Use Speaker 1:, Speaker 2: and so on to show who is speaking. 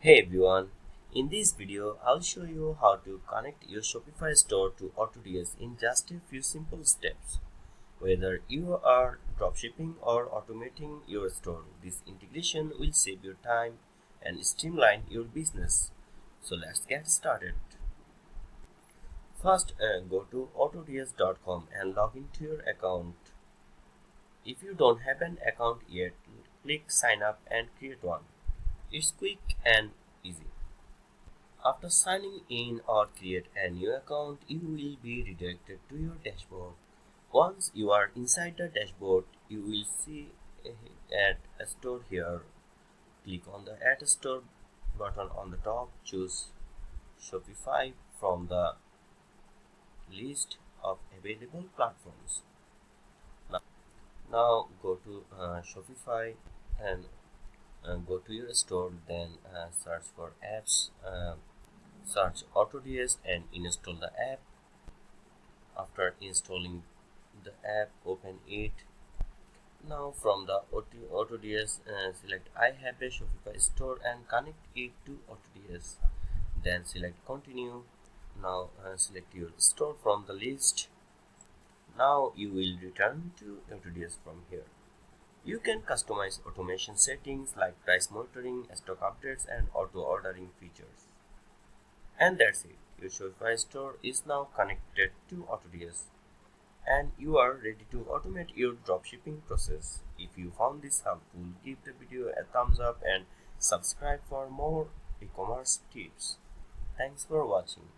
Speaker 1: Hey everyone, in this video I'll show you how to connect your Shopify store to AutoDS in just a few simple steps. Whether you are dropshipping or automating your store, this integration will save your time and streamline your business. So let's get started. First, go to autods.com and log into your account. If you don't have an account yet, click sign up and create one. It's quick and easy. After signing in or create a new account, you will be redirected to your dashboard. Once you are inside the dashboard, you will see Add a Store here. Click on the Add a Store button on the top. Choose Shopify from the list of available platforms. Now go to Shopify and go to your store. Then search for apps. Search AutoDS and install the app. After installing the app, open it. Now from the AutoDS, select I have a Shopify store and connect it to AutoDS. Then select continue. Now select your store from the list. Now you will return to AutoDS from here. You can customize automation settings like price monitoring, stock updates, and auto ordering features. And that's it. Your Shopify store is now connected to AutoDS and you are ready to automate your dropshipping process. If you found this helpful, give the video a thumbs up and subscribe for more e-commerce tips. Thanks for watching.